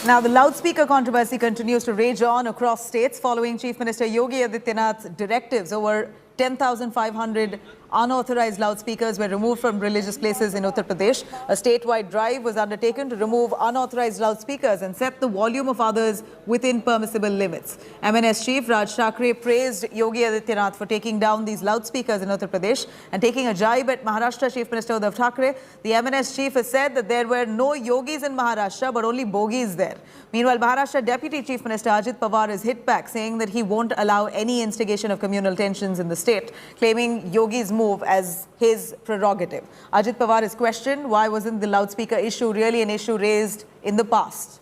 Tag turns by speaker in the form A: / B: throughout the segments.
A: Now, the loudspeaker controversy continues to rage on across states following Chief Minister Yogi Adityanath's directives. Over 10,500 unauthorized loudspeakers were removed from religious places in Uttar Pradesh. A statewide drive was undertaken to remove unauthorized loudspeakers and set the volume of others within permissible limits. MNS Chief Raj Thackeray praised Yogi Adityanath for taking down these loudspeakers in Uttar Pradesh and taking a jibe at Maharashtra Chief Minister Uddhav Thackeray. The MNS Chief has said that there were no Yogis in Maharashtra but only Bhogis there. Meanwhile, Maharashtra Deputy Chief Minister Ajit Pawar is hit back, saying that he won't allow any instigation of communal tensions in the state, claiming Yogi's move as his prerogative. Ajit Pawar is questioned, why wasn't the loudspeaker issue really an issue raised in the past?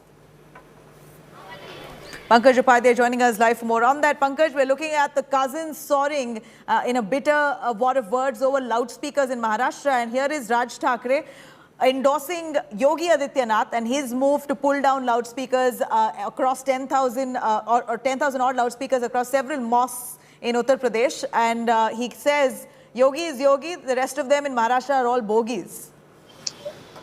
A: Pankaj Upadhyay joining us live for more on that. Pankaj, we're looking at the cousins soaring in a bitter war of words over loudspeakers in Maharashtra, and here is Raj Thackeray endorsing Yogi Adityanath and his move to pull down loudspeakers across 10,000 or 10,000 odd loudspeakers across several mosques in Uttar Pradesh. And he says Yogi is Yogi, the rest of them in Maharashtra are all Bhogis.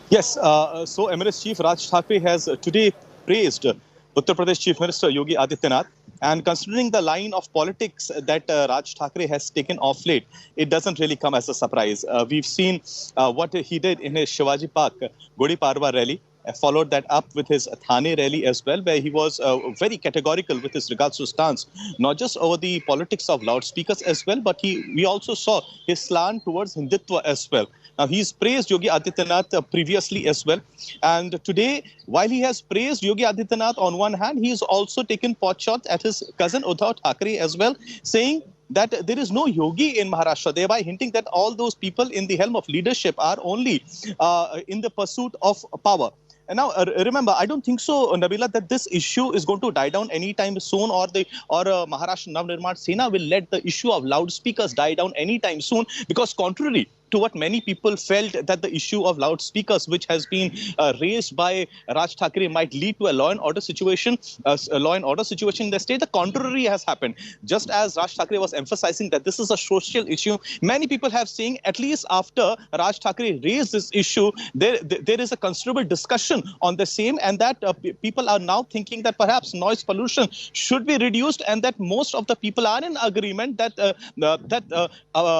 B: Yes, so MNS Chief Raj Thackeray has today praised Uttar Pradesh Chief Minister Yogi Adityanath. And considering the line of politics that Raj Thackeray has taken off late, it doesn't really come as a surprise. We've seen what he did in his Shivaji Park Gudi Padwa rally, followed that up with his Thane rally as well, where he was very categorical with his regards to stance, not just over the politics of loudspeakers as well, but we also saw his slant towards Hindutva as well. Now, he's praised Yogi Adityanath previously as well. And today, while he has praised Yogi Adityanath on one hand, he's also taken pot shots at his cousin Uddhav Thackeray as well, saying that there is no Yogi in Maharashtra, thereby hinting that all those people in the helm of leadership are only in the pursuit of power. And now, remember, I don't think so, Nabila, that this issue is going to die down anytime soon, or Maharashtra Navnirman Sena will let the issue of loudspeakers die down anytime soon, because contrary to what many people felt, that the issue of loudspeakers, which has been raised by Raj Thackeray, might lead to a law and order situation in the state. The contrary has happened. Just as Raj Thackeray was emphasizing that this is a social issue, many people have seen, at least after Raj Thackeray raised this issue, there is a considerable discussion on the same, and that people are now thinking that perhaps noise pollution should be reduced, and that most of the people are in agreement that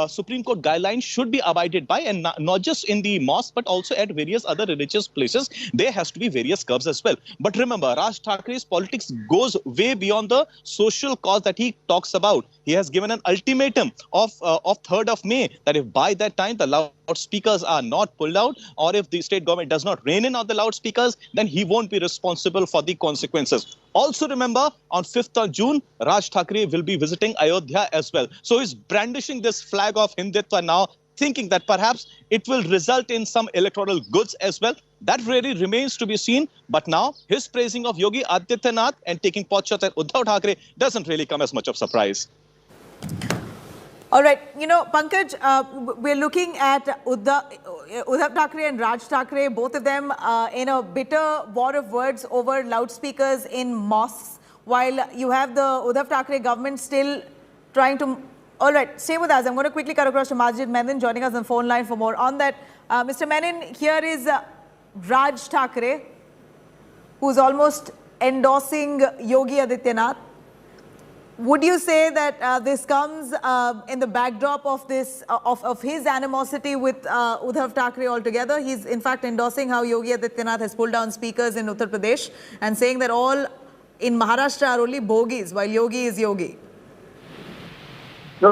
B: Supreme Court guidelines should be abided by, and not just in the mosque but also at various other religious places. There has to be various curbs as well. But remember, Raj Thackeray's politics goes way beyond the social cause that he talks about. He has given an ultimatum of 3rd of May that if by that time the loudspeakers are not pulled out, or if the state government does not rein in on the loudspeakers, then he won't be responsible for the consequences. Also remember, on 5th of June, Raj Thackeray will be visiting Ayodhya as well. So he's brandishing this flag of Hindutva now, thinking that perhaps it will result in some electoral goods as well. That really remains to be seen. But now, his praising of Yogi Adityanath and taking pot shots at Uddhav Thackeray doesn't really come as much of surprise.
A: All right, you know, Pankaj, we're looking at Uddhav Thackeray and Raj Thackeray, both of them in a bitter war of words over loudspeakers in mosques, while you have the Uddhav Thackeray government still trying to... All right, stay with us. I'm going to quickly cut across to Majid Menon, joining us on the phone line for more on that. Mr. Menon, here is Raj Thackeray, who's almost endorsing Yogi Adityanath. Would you say that this comes in the backdrop of this of his animosity with Uddhav Thackeray altogether? He's in fact endorsing how Yogi Adityanath has pulled down speakers in Uttar Pradesh and saying that all in Maharashtra are only Bhogis, while Yogi is Yogi.
C: No,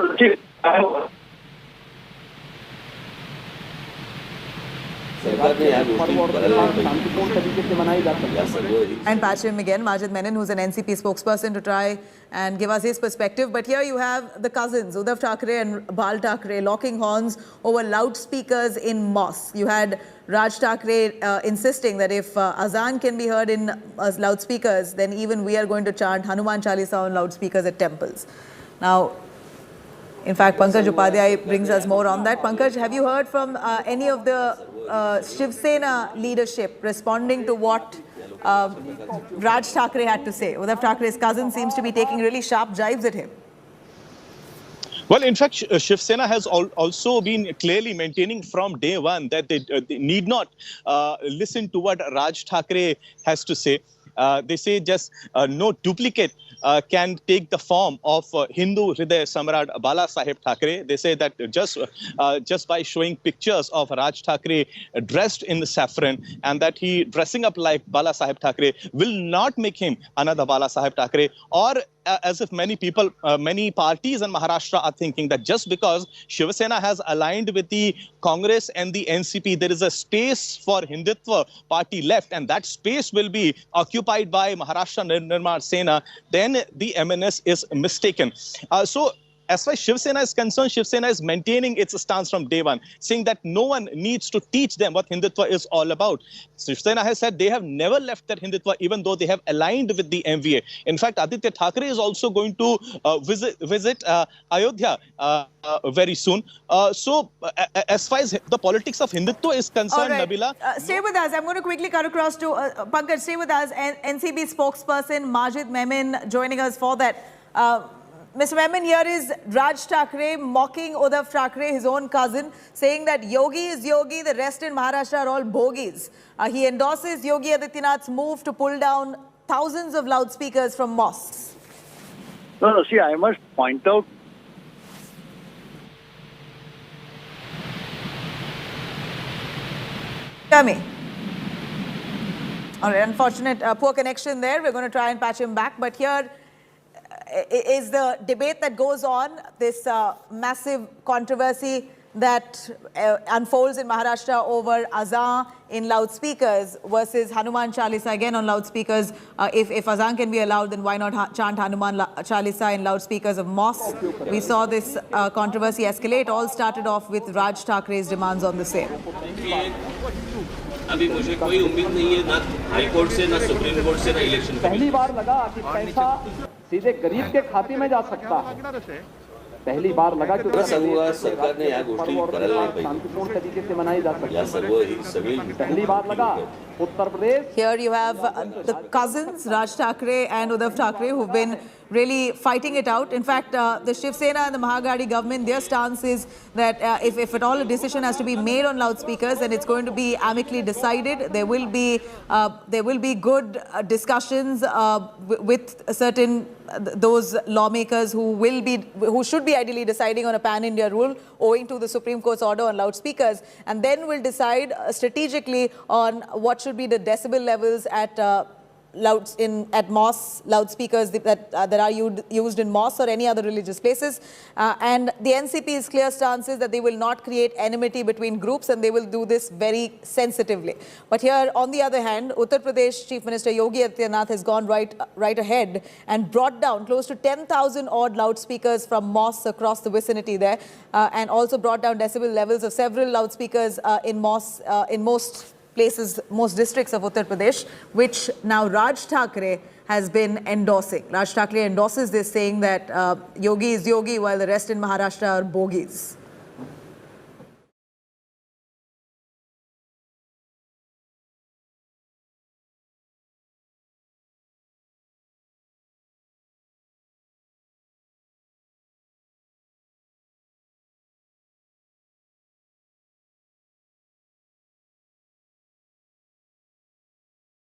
A: and patch him again, Majid Menon, who's an NCP spokesperson, to try and give us his perspective. But here you have the cousins, Uddhav Thackeray and Bal Thackeray, locking horns over loudspeakers in mosques. You had Raj Thackeray insisting that if azan can be heard in loudspeakers, then even we are going to chant Hanuman Chalisa on loudspeakers at temples. Now, in fact, Pankaj Upadhyay brings us more on that. Pankaj, have you heard from any of the Shiv Sena leadership responding to what Raj Thackeray had to say? Uddhav Thackeray's cousin seems to be taking really sharp jibes at him.
B: Well, in fact, Shiv Sena has also been clearly maintaining from day one that they need not listen to what Raj Thackeray has to say. They say just no duplicate can take the form of Hindu Hriday Samrat Bala Saheb Thackeray. They say that just by showing pictures of Raj Thackeray dressed in saffron and that he dressing up like Bala Saheb Thackeray will not make him another Bala Saheb Thackeray, or as if many people, many parties in Maharashtra are thinking that just because Shiv Sena has aligned with the Congress and the NCP, there is a space for Hindutva party left, and that space will be occupied by Maharashtra Navnirman Sena, then the MNS is mistaken. So as far as Shiv Sena is concerned, Shiv Sena is maintaining its stance from day one, saying that no one needs to teach them what Hindutva is all about. Shiv Sena has said they have never left their Hindutva, even though they have aligned with the MVA. In fact, Aditya Thackeray is also going to visit Ayodhya very soon. So as far as the politics of Hindutva is concerned,
A: right.
B: Nabila.
A: Stay with us. I'm going to quickly cut across to Pankaj. Stay with us. NCB spokesperson Majid Memon joining us for that. Mr. Memon, here is Raj Thackeray mocking Uddhav Thackeray, his own cousin, saying that Yogi is Yogi, the rest in Maharashtra are all Bhogis. He endorses Yogi Adityanath's move to pull down thousands of loudspeakers from mosques.
C: No, see, I must point out.
A: Tell me. All right, unfortunate, poor connection there. We're going to try and patch him back. But here is the debate that goes on, this massive controversy that unfolds in Maharashtra over Azan in loudspeakers versus Hanuman Chalisa again on loudspeakers. If Azan can be allowed, then why not chant Hanuman Chalisa in loudspeakers of mosques? We saw this controversy escalate. All started off with Raj Thackeray's demands on the same.
D: अभी मुझे कोई उम्मीद नहीं है ना high court से ना supreme court से ना इलेक्शन
E: पहली बार लगा कि पैसा सीधे गरीब के खाते में जा सकता है पहली बार लगा कि
D: सरकार ने या गोष्टी करायला नाही पाहिजे
E: शांतिपूर्ण तरीके से मनाई जा सकती
D: या सर्व सगळी
E: पहली बार लगा Uttar Pradesh.
A: Here you have the cousins Raj Thackeray and Uddhav Thackeray who've been really fighting it out. In fact, the Shiv Sena and the Mahagadi government, their stance is that if at all a decision has to be made on loudspeakers, then it's going to be amicably decided. There will be good discussions with certain those lawmakers who should be ideally deciding on a pan-India rule owing to the Supreme Court's order on loudspeakers, and then will decide strategically on what should be the decibel levels at mosques, loudspeakers that are used in mosques or any other religious places. And the NCP's clear stance is that they will not create enmity between groups, and they will do this very sensitively. But here, on the other hand, Uttar Pradesh Chief Minister Yogi Adityanath has gone right ahead and brought down close to 10,000 odd loudspeakers from mosques across the vicinity there, and also brought down decibel levels of several loudspeakers in mosques in most places, most districts of Uttar Pradesh, which now Raj Thackeray has been endorsing. Raj Thackeray endorses this, saying that Yogi is Yogi while the rest in Maharashtra are Bhogis.